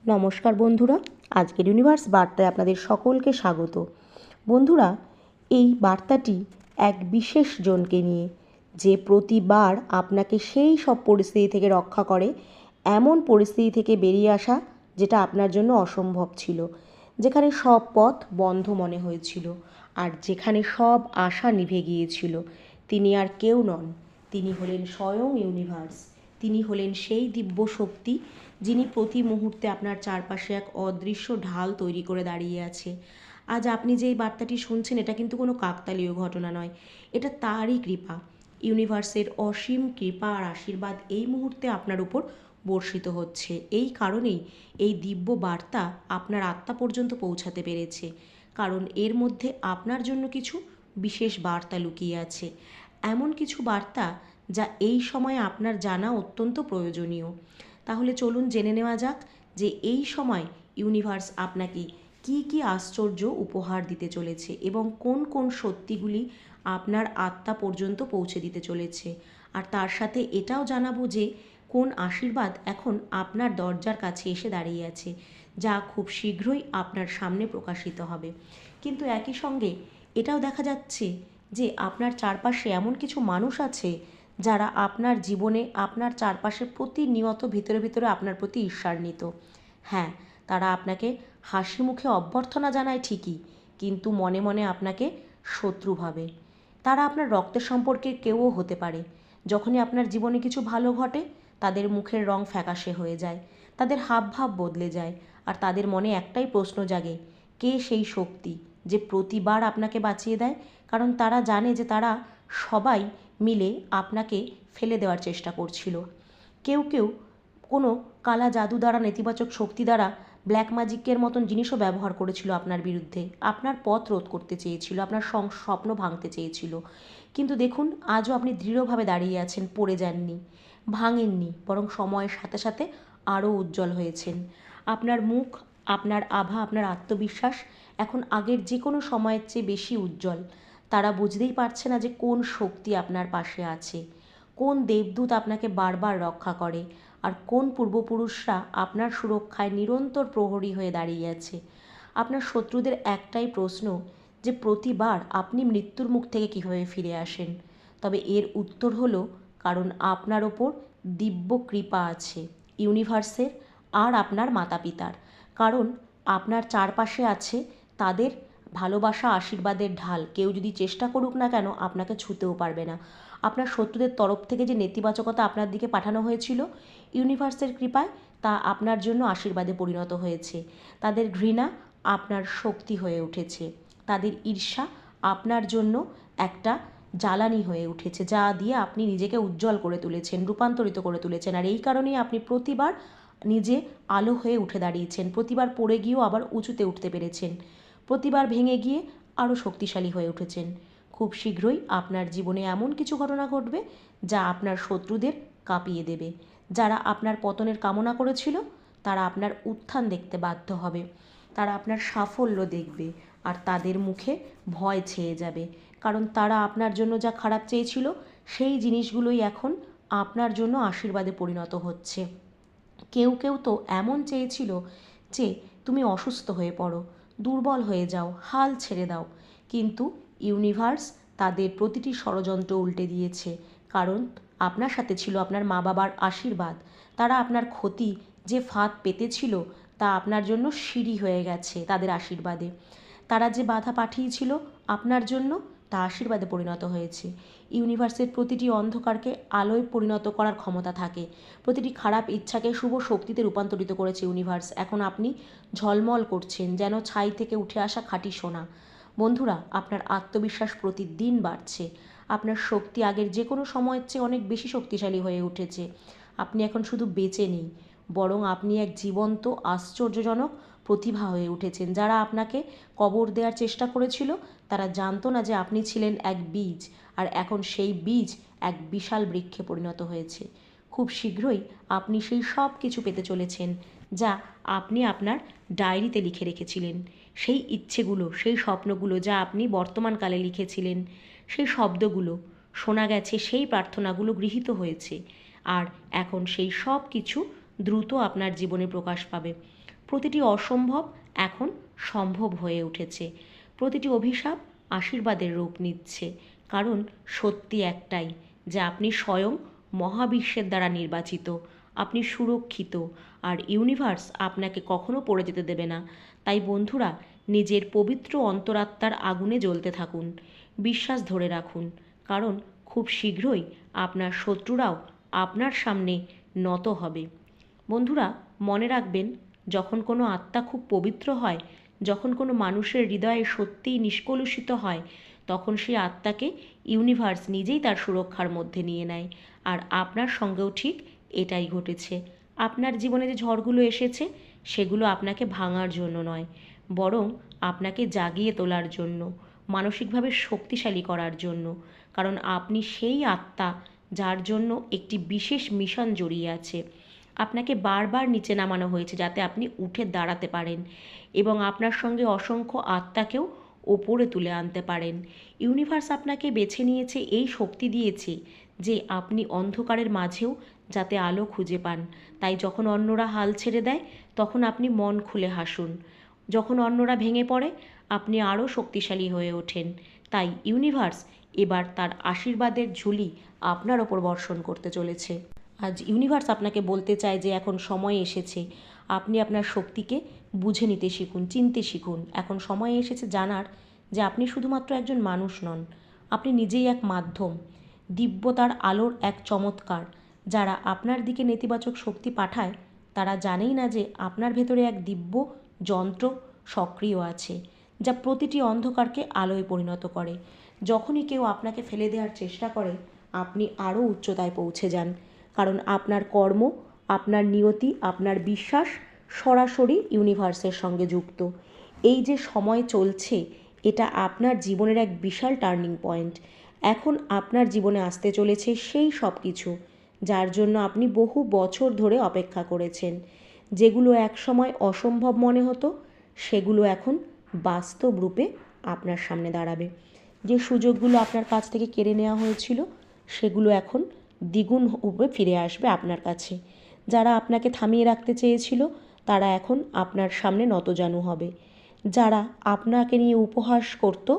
নমস্কার বন্ধুরা, আজকের ইউনিভার্স বার্তায় আপনাদের সকলকে স্বাগত। বন্ধুরা, এই বার্তাটি এক বিশেষ জনকে নিয়ে, যে প্রতিবার আপনাকে সেই সব পরিস্থিতি থেকে রক্ষা করে, এমন পরিস্থিতি থেকে বেরিয়ে আসা যেটা আপনার জন্য অসম্ভব ছিল, যেখানে সব পথ বন্ধ মনে হয়েছিল, আর যেখানে সব আশা নিভে গিয়েছিল। তিনি আর কেউ নন, তিনি হলেন স্বয়ং ইউনিভার্স। তিনি হলেন সেই দিব্য শক্তি যিনি প্রতি মুহূর্তে আপনার চারপাশে এক অদৃশ্য ঢাল তৈরি করে দাঁড়িয়ে আছে। আজ আপনি যে এই বার্তাটি শুনছেন, এটা কিন্তু কোনো কাকতালীয় ঘটনা নয়, এটা তারই কৃপা। ইউনিভার্সের অসীম কৃপা আর আশীর্বাদ এই মুহূর্তে আপনার উপর বর্ষিত হচ্ছে। এই কারণেই এই দিব্য বার্তা আপনার আত্মা পর্যন্ত পৌঁছাতে পেরেছে, কারণ এর মধ্যে আপনার জন্য কিছু বিশেষ বার্তা লুকিয়ে আছে। এমন কিছু বার্তা যা এই সময় আপনার জানা অত্যন্ত প্রয়োজনীয়। তাহলে চলুন জেনে নেওয়া যাক যে এই সময় ইউনিভার্স আপনাকে কি কি আশ্চর্য উপহার দিতে চলেছে এবং কোন কোন সত্যিগুলি আপনার আত্মা পর্যন্ত পৌঁছে দিতে চলেছে। আর তার সাথে এটাও জানাবো যে কোন আশীর্বাদ এখন আপনার দরজার কাছে এসে দাঁড়িয়ে আছে, যা খুব শীঘ্রই আপনার সামনে প্রকাশিত হবে। কিন্তু একই সঙ্গে এটাও দেখা যাচ্ছে যে আপনার চারপাশে এমন কিছু মানুষ আছে যারা আপনার জীবনে, আপনার চারপাশে প্রতিনিয়ত ভিতরে ভিতরে আপনার প্রতি ঈর্ষান্বিত। হ্যাঁ, তারা আপনাকে হাসি মুখে অভ্যর্থনা জানায় ঠিকই, কিন্তু মনে মনে আপনাকে শত্রু ভাবে। তারা আপনার রক্তের সম্পর্কের কেউও হতে পারে। যখনই আপনার জীবনে কিছু ভালো ঘটে, তাদের মুখের রং ফ্যাকাশে হয়ে যায়, তাদের হাবভাব বদলে যায়, আর তাদের মনে একটাই প্রশ্ন জাগে, কে সেই শক্তি যে প্রতিবার আপনাকে বাঁচিয়ে দেয়। কারণ তারা জানে যে তারা সবাই মিলে আপনাকে ফেলে দেওয়ার চেষ্টা করছিল। কেউ কেউ কোনো কালা জাদু দ্বারা, নেতিবাচক শক্তি দ্বারা, ব্ল্যাক ম্যাজিকের মতন জিনিসও ব্যবহার করেছিল আপনার বিরুদ্ধে, আপনার পথ রোধ করতে চেয়েছিল, আপনার স্বপ্ন ভাঙতে চেয়েছিল। কিন্তু দেখুন, আজও আপনি দৃঢ়ভাবে দাঁড়িয়ে আছেন, পড়ে যাননি, ভাঙেননি, বরং সময়ের সাথে সাথে আরও উজ্জ্বল হয়েছেন। আপনার মুখ, আপনার আভা, আপনার আত্মবিশ্বাস এখন আগের যে কোনো সময়ের চেয়ে বেশি উজ্জ্বল। তারা বুঝতেই পারছে না যে কোন শক্তি আপনার পাশে আছে, কোন দেবদূত আপনাকে বারবার রক্ষা করে, আর কোন পূর্বপুরুষরা আপনার সুরক্ষায় নিরন্তর প্রহরী হয়ে দাঁড়িয়ে আছে। আপনার শত্রুদের একটাই প্রশ্ন যে প্রতিবার আপনি মৃত্যুর মুখ থেকে কীভাবে ফিরে আসেন। তবে এর উত্তর হলো, কারণ আপনার ওপর দিব্য কৃপা আছে ইউনিভার্সের আর আপনার মাতা পিতার। কারণ আপনার চারপাশে আছে তাদের ভালোবাসা, আশীর্বাদের ঢাল। কেউ যদি চেষ্টা করুক না কেন, আপনাকে ছুঁতেও পারবে না। আপনার শত্রুদের তরফ থেকে যে নেতিবাচকতা আপনার দিকে পাঠানো হয়েছিল, ইউনিভার্সের কৃপায় তা আপনার জন্য আশীর্বাদে পরিণত হয়েছে। তাদের ঘৃণা আপনার শক্তি হয়ে উঠেছে, তাদের ঈর্ষা আপনার জন্য একটা জ্বালানি হয়ে উঠেছে, যা দিয়ে আপনি নিজেকে উজ্জ্বল করে তুলেছেন, রূপান্তরিত করে তুলেছেন। আর এই কারণেই আপনি প্রতিবার নিজে আলো হয়ে উঠে দাঁড়িয়েছেন, প্রতিবার পড়ে গিয়েও আবার উঁচুতে উঠতে পেরেছেন, প্রতিবার ভেঙে গিয়ে আরও শক্তিশালী হয়ে উঠেছেন। খুব শীঘ্রই আপনার জীবনে এমন কিছু ঘটনা ঘটবে যা আপনার শত্রুদের কাঁপিয়ে দেবে। যারা আপনার পতনের কামনা করেছিল, তারা আপনার উত্থান দেখতে বাধ্য হবে, তারা আপনার সাফল্য দেখবে, আর তাদের মুখে ভয় ছেয়ে যাবে। কারণ তারা আপনার জন্য যা খারাপ চেয়েছিল, সেই জিনিসগুলোই এখন আপনার জন্য আশীর্বাদে পরিণত হচ্ছে। কেউ কেউ তো এমন চেয়েছিল যে তুমি অসুস্থ হয়ে পড়ো, দুর্বল হয়ে যাও, হাল ছেড়ে দাও। কিন্তু ইউনিভার্স তাদের প্রতিটি ষড়যন্ত্র উল্টে দিয়েছে, কারণ আপনার সাথে ছিল আপনার মা বাবার আশীর্বাদ। তারা আপনার ক্ষতি যে ফাঁদ পেতেছিল, তা আপনার জন্য সিঁড়ি হয়ে গেছে তাদের আশীর্বাদে। তারা যে বাধা পাঠিয়েছিল আপনার জন্য, তা আশীর্বাদে পরিণত হয়েছে। ইউনিভার্সের প্রতিটি অন্ধকারকে আলোয় পরিণত করার ক্ষমতা থাকে, প্রতিটি খারাপ ইচ্ছাকে শুভ শক্তিতে রূপান্তরিত করেছে ইউনিভার্স। এখন আপনি ঝলমল করছেন যেন ছাই থেকে উঠে আসা খাঁটি সোনা। বন্ধুরা, আপনার আত্মবিশ্বাস প্রতিদিন বাড়ছে, আপনার শক্তি আগের যে কোনো সময়ের চেয়ে অনেক বেশি শক্তিশালী হয়ে উঠেছে। আপনি এখন শুধু বেঁচে নেই, বরং আপনি এক জীবন্ত আশ্চর্যজনক প্রতিভা হয়ে উঠেছেন। যারা আপনাকে কবর দেওয়ার চেষ্টা করেছিল, তারা জানতো না যে আপনি ছিলেন এক বীজ, আর এখন সেই বীজ এক বিশাল বৃক্ষে পরিণত হয়েছে। খুব শীঘ্রই আপনি সেই সব কিছু পেতে চলেছেন যা আপনি আপনার ডায়েরিতে লিখে রেখেছিলেন। সেই ইচ্ছেগুলো, সেই স্বপ্নগুলো যা আপনি বর্তমানকালে লিখেছিলেন, সেই শব্দগুলো শোনা গেছে, সেই প্রার্থনাগুলো গৃহীত হয়েছে। আর এখন সেই সব কিছু দ্রুত আপনার জীবনে প্রকাশ পাবে। প্রতিটি অসম্ভব এখন সম্ভব হয়ে উঠেছে। প্রতিটি অভিশাপ আশীর্বাদের রূপ নিচ্ছে, কারণ সত্যি একটাই, যে আপনি স্বয়ং মহাবিশ্বের দ্বারা নির্বাচিত, আপনি সুরক্ষিত, আর ইউনিভার্স আপনাকে কখনো পড়ে যেতে দেবে না। তাই বন্ধুরা, নিজের পবিত্র অন্তরাত্মার আগুনে জ্বলতে থাকুন, বিশ্বাস ধরে রাখুন, কারণ খুব শীঘ্রই আপনার শত্রুরাও আপনার সামনে নত হবে। বন্ধুরা, মনে রাখবেন, যখন কোনো আত্মা খুব পবিত্র হয়, যখন কোনো মানুষের হৃদয়ে সত্যিই নিষ্কলুষিত হয়, তখন সেই আত্মাকে ইউনিভার্স নিজেই তার সুরক্ষার মধ্যে নিয়ে নেয়। আর আপনার সঙ্গেও ঠিক এটাই ঘটেছে। আপনার জীবনে যে ঝড়গুলো এসেছে, সেগুলো আপনাকে ভাঙার জন্য নয়, বরং আপনাকে জাগিয়ে তোলার জন্য, মানসিকভাবে শক্তিশালী করার জন্য। কারণ আপনি সেই আত্মা যার জন্য একটি বিশেষ মিশন জড়িয়ে আছে। আপনাকে বারবার নিচে নামানো হয়েছে যাতে আপনি উঠে দাঁড়াতে পারেন এবং আপনার সঙ্গে অসংখ্য আত্মাকেও ওপরে তুলে আনতে পারেন। ইউনিভার্স আপনাকে বেছে নিয়েছে, এই শক্তি দিয়েছে যে আপনি অন্ধকারের মাঝেও যাতে আলো খুঁজে পান। তাই যখন অন্যরা হাল ছেড়ে দেয়, তখন আপনি মন খুলে হাসুন। যখন অন্যরা ভেঙে পড়ে, আপনি আরও শক্তিশালী হয়ে ওঠেন। তাই ইউনিভার্স এবার তার আশীর্বাদের ঝুলি আপনার ওপর বর্ষণ করতে চলেছে। আজ ইউনিভার্স আপনাকে বলতে চায় যে এখন সময় এসেছে, আপনি আপনার শক্তিকে বুঝে নিতে শিখুন, চিনতে শিখুন। এখন সময় এসেছে জানার যে আপনি শুধুমাত্র একজন মানুষ নন, আপনি নিজেই এক মাধ্যম, দিব্যতার আলোর এক চমৎকার। যারা আপনার দিকে নেতিবাচক শক্তি পাঠায়, তারা জানেই না যে আপনার ভেতরে এক দিব্য যন্ত্র সক্রিয় আছে, যা প্রতিটি অন্ধকারকে আলোয় পরিণত করে। যখনই কেউ আপনাকে ফেলে দেওয়ার চেষ্টা করে, আপনি আরও উচ্চতায় পৌঁছে যান, কারণ আপনার কর্ম, আপনার নিয়তি, আপনার বিশ্বাস সরাসরি ইউনিভার্সের সঙ্গে যুক্ত। এই যে সময় চলছে, এটা আপনার জীবনের এক বিশাল টার্নিং পয়েন্ট। এখন আপনার জীবনে আসতে চলেছে সেই সব কিছু যার জন্য আপনি বহু বছর ধরে অপেক্ষা করেছেন। যেগুলো একসময় অসম্ভব মনে হতো, সেগুলো এখন বাস্তব রূপে আপনার সামনে দাঁড়াবে। যে সুযোগগুলো আপনার কাছ থেকে কেড়ে নেওয়া হয়েছিল, সেগুলো এখন দ্বিগুণ রূপে ফিরে আসবে আপনার কাছে। যারা আপনাকে থামিয়ে রাখতে চেয়েছিল, তারা এখন আপনার সামনে নতজানু হবে। যারা আপনাকে নিয়ে উপহাস করত,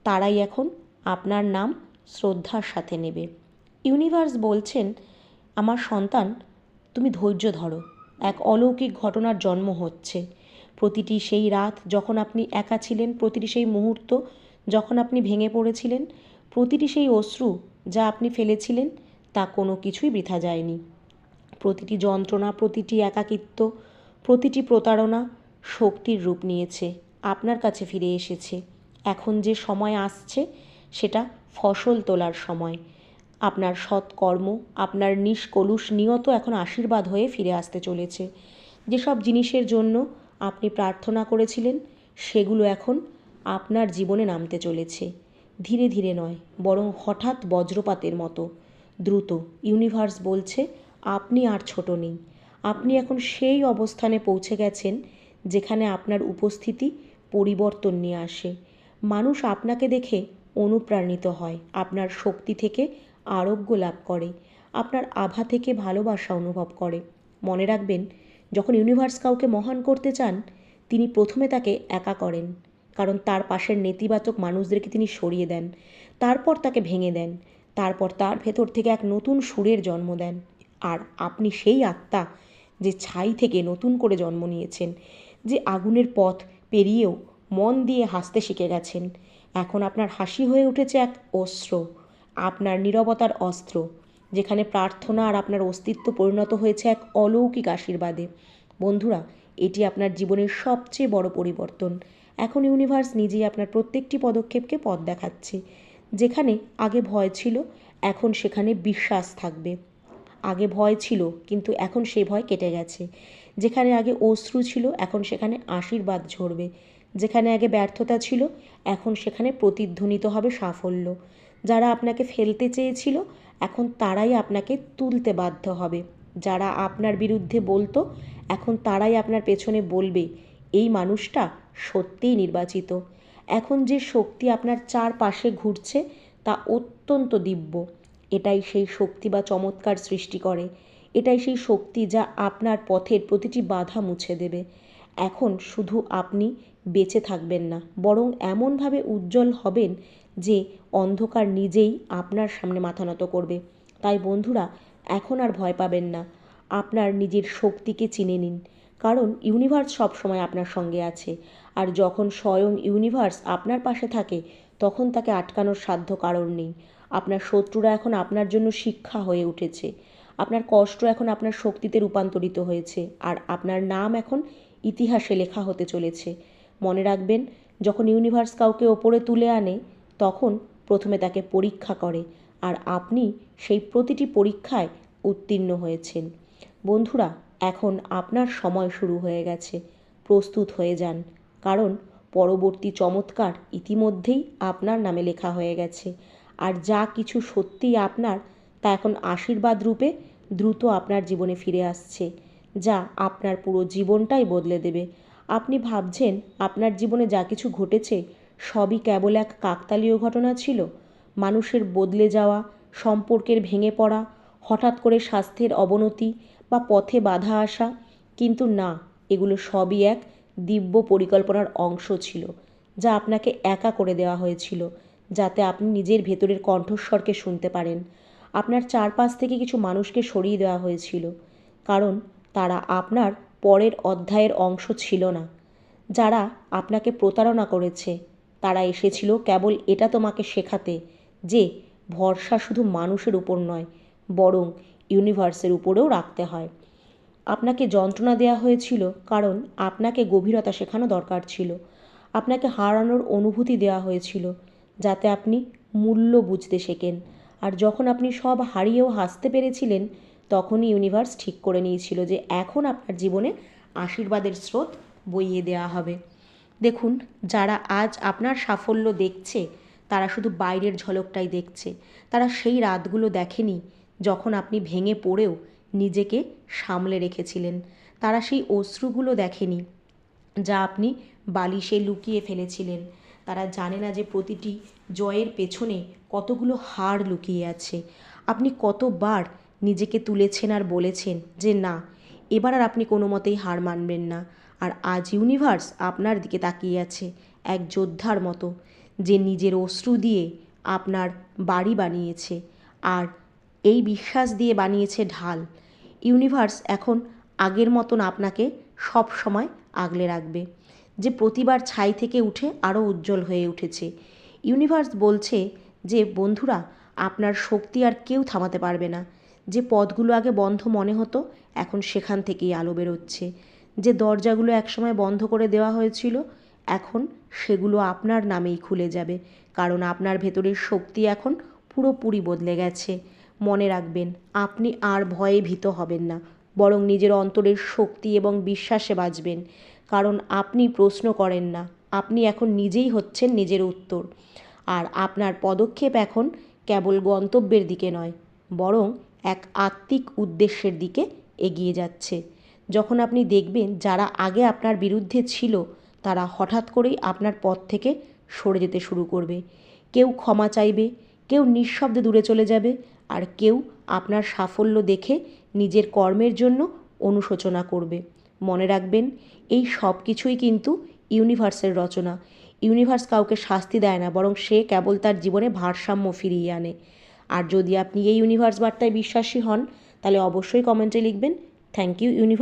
তারাই এখন আপনার নাম শ্রদ্ধার সাথে নেবে। ইউনিভার্স বলছেন, আমার সন্তান, তুমি ধৈর্য ধরো, এক অলৌকিক ঘটনার জন্ম হচ্ছে। প্রতিটি সেই রাত যখন আপনি একা ছিলেন, প্রতিটি সেই মুহূর্ত যখন আপনি ভেঙে পড়েছিলেন, প্রতিটি সেই অশ্রু যা আপনি ফেলেছিলেন, তা কোনো কিছুই বৃথা যায়নি। প্রতিটি যন্ত্রণা, প্রতিটি একাকিত্ব, প্রতিটি প্রতারণা শক্তির রূপ নিয়েছে, আপনার কাছে ফিরে এসেছে। এখন যে সময় আসছে, সেটা ফসল তোলার সময়। আপনার সৎকর্ম, আপনার নিষ্কলুষ নিয়ত এখন আশীর্বাদ হয়ে ফিরে আসতে চলেছে। যেসব জিনিসের জন্য আপনি প্রার্থনা করেছিলেন, সেগুলো এখন আপনার জীবনে নামতে চলেছে। ধীরে ধীরে নয়, বরং হঠাৎ বজ্রপাতের মতো দ্রুত। ইউনিভার্স বলছে, আপনি আর ছোট নেই। আপনি এখন সেই অবস্থানে পৌঁছে গেছেন যেখানে আপনার উপস্থিতি পরিবর্তন নিয়ে আসে। মানুষ আপনাকে দেখে অনুপ্রাণিত হয়, আপনার শক্তি থেকে আরোগ্য লাভ করে, আপনার আভা থেকে ভালোবাসা অনুভব করে। মনে রাখবেন, যখন ইউনিভার্স কাউকে মহান করতে চান, তিনি প্রথমে তাকে একা করেন, কারণ তার পাশের নেতিবাচক মানুষদেরকে তিনি সরিয়ে দেন, তারপর তাকে ভেঙে দেন, তারপর তার ভেতর থেকে এক নতুন সুরের জন্ম দেন। আর আপনি সেই আত্মা, যে ছাই থেকে নতুন করে জন্ম নিয়েছেন, যে আগুনের পথ পেরিয়েও মন দিয়ে হাসতে শিখে গেছেন। এখন আপনার হাসি হয়ে উঠেছে এক অস্ত্র, আপনার নীরবতার অস্ত্র, যেখানে প্রার্থনা আর আপনার অস্তিত্ব পরিণত হয়েছে এক অলৌকিক আশীর্বাদে। বন্ধুরা, এটি আপনার জীবনের সবচেয়ে বড় পরিবর্তন। এখন ইউনিভার্স নিজেই আপনার প্রত্যেকটি পদক্ষেপকে পথ দেখাচ্ছে। যেখানে আগে ভয় ছিল, এখন সেখানে বিশ্বাস থাকবে। আগে ভয় ছিল, কিন্তু এখন সেই ভয় কেটে গেছে। যেখানে আগে অশ্রু ছিল, এখন সেখানে আশীর্বাদ ঝরবে। যেখানে আগে ব্যর্থতা ছিল, এখন সেখানে প্রতিধ্বনিত হবে সাফল্য। যারা আপনাকে ফেলতে চেয়েছিল, এখন তারাই আপনাকে তুলতে বাধ্য হবে। যারা আপনার বিরুদ্ধে বলতো, এখন তারাই আপনার পেছনে বলবে, এই মানুষটা সত্যিই নির্বাচিত। এখন যে শক্তি আপনার চারপাশে ঘুরছে, তা অত্যন্ত দিব্য। এটাই সেই শক্তি বা চমৎকার সৃষ্টি করে। এটাই সেই শক্তি যা আপনার পথের প্রতিটি বাধা মুছে দেবে। এখন শুধু আপনি বেঁচে থাকবেন না, বরং এমনভাবে উজ্জ্বল হবেন যে অন্ধকার নিজেই আপনার সামনে মাথা নত করবে। তাই বন্ধুরা, এখন আর ভয় পাবেন না। আপনার নিজের শক্তিকে চিনে নিন, কারণ ইউনিভার্স সবসময় আপনার সঙ্গে আছে। আর যখন স্বয়ং ইউনিভার্স আপনার পাশে থাকে, তখন তাকে আটকানোর সাধ্য কারণ নেই। আপনার শত্রুরা এখন আপনার জন্য শিক্ষা হয়ে উঠেছে। আপনার কষ্ট এখন আপনার শক্তিতে রূপান্তরিত হয়েছে, আর আপনার নাম এখন ইতিহাসে লেখা হতে চলেছে। মনে রাখবেন, যখন ইউনিভার্স কাউকে ওপরে তুলে আনে, তখন প্রথমে তাকে পরীক্ষা করে, আর আপনি সেই প্রতিটি পরীক্ষায় উত্তীর্ণ হয়েছেন। বন্ধুরা, এখন আপনার সময় শুরু হয়ে গেছে। প্রস্তুত হয়ে যান, কারণ পরবর্তী চমৎকার ইতিমধ্যেই আপনার নামে লেখা হয়ে গেছে। আর যা কিছু সত্যিই আপনার, তা এখন আশীর্বাদ রূপে দ্রুত আপনার জীবনে ফিরে আসছে, যা আপনার পুরো জীবনটাই বদলে দেবে। আপনি ভাবছেন আপনার জীবনে যা কিছু ঘটেছে সবই কেবল এক কাকতালীয় ঘটনা ছিল, মানুষের বদলে যাওয়া, সম্পর্কের ভেঙে পড়া, হঠাৎ করে স্বাস্থ্যের অবনতি বা পথে বাধা আসা। কিন্তু না, এগুলো সবই এক দিব্য পরিকল্পনার অংশ ছিল, যা আপনাকে একা করে দেওয়া হয়েছিল, যাতে আপনি নিজের ভেতরের কণ্ঠস্বরকে শুনতে পারেন। আপনার চারপাশ থেকে কিছু মানুষকে সরিয়ে দেওয়া হয়েছিল, কারণ তারা আপনার পরের অধ্যায়ের অংশ ছিল না। যারা আপনাকে প্রতারণা করেছে, তারা এসেছিল কেবল এটা তোমাকে শেখাতে যে ভরসা শুধু মানুষের উপর নয়, বরং ইউনিভার্সের উপরেও রাখতে হয়। আপনাকে যন্ত্রণা দেওয়া হয়েছিল কারণ আপনাকে গভীরতা শেখানো দরকার ছিল। আপনাকে হারানোর অনুভূতি দেওয়া হয়েছিল যাতে আপনি মূল্য বুঝতে শেখেন। আর যখন আপনি সব হারিয়েও হাসতে পেরেছিলেন, তখনই ইউনিভার্স ঠিক করে নিয়েছিল যে এখন আপনার জীবনে আশীর্বাদের স্রোত বইয়ে দেওয়া হবে। দেখুন, যারা আজ আপনার সাফল্য দেখছে, তারা শুধু বাইরের ঝলকটাই দেখছে। তারা সেই রাতগুলো দেখেনি যখন আপনি ভেঙে পড়েও নিজেকে সামলে রেখেছিলেন। তারা সেই অশ্রুগুলো দেখেনি যা আপনি বালিশে লুকিয়ে ফেলেছিলেন। তারা জানে না যে প্রতিটি জয়ের পেছনে কতগুলো হার লুকিয়ে আছে। আপনি কতবার নিজেকে তুলেছেন আর বলেছেন যে না, এবার আর আপনি কোনো মতেই হার মানবেন না। আর আজ ইউনিভার্স আপনার দিকে তাকিয়ে আছে এক যোদ্ধার মতো, যে নিজের অশ্রু দিয়ে আপনার বাড়ি বানিয়েছে, আর এই বিশ্বাস দিয়ে বানিয়েছে ঢাল। ইউনিভার্স এখন আগের মতন আপনাকে সব সময় আগলে রাখবে, যে প্রতিবার ছাই থেকে উঠে আরও উজ্জ্বল হয়ে উঠেছে। ইউনিভার্স বলছে যে বন্ধুরা, আপনার শক্তি আর কেউ থামাতে পারবে না। যে পথগুলো আগে বন্ধ মনে হতো, এখন সেখান থেকেই আলো বেরোচ্ছে। যে দরজাগুলো একসময় বন্ধ করে দেওয়া হয়েছিল, এখন সেগুলো আপনার নামেই খুলে যাবে, কারণ আপনার ভেতরের শক্তি এখন পুরোপুরি বদলে গেছে। মনে রাখবেন, আপনি আর ভয়ে ভীত হবেন না, বরং নিজের অন্তরের শক্তি এবং বিশ্বাসে বাঁচবেন। কারণ আপনি প্রশ্ন করেন না, আপনি এখন নিজেই হচ্ছেন নিজের উত্তর। আর আপনার পদক্ষেপ এখন কেবল গন্তব্যের দিকে নয়, বরং এক আত্মিক উদ্দেশ্যের দিকে এগিয়ে যাচ্ছে। যখন আপনি দেখবেন যারা আগে আপনার বিরুদ্ধে ছিল, তারা হঠাৎ করেই আপনার পথ থেকে সরে যেতে শুরু করবে। কেউ ক্ষমা চাইবে, কেউ নিঃশব্দে দূরে চলে যাবে, আর কেউ আপনার সাফল্য দেখে নিজের কর্মের জন্য অনুশোচনা করবে। মনে রাখবেন, এই সব কিছুই কিন্তু ইউনিভার্সের রচনা। ইউনিভার্স কাউকে শাস্তি দেয় না, বরং সে কেবল তার জীবনে ভারসাম্য ফিরিয়ে আনে। আর যদি আপনি এই ইউনিভার্স বার্তায় বিশ্বাসী হন, তাহলে অবশ্যই কমেন্টে লিখবেন থ্যাংক ইউ ইউনিভার্স।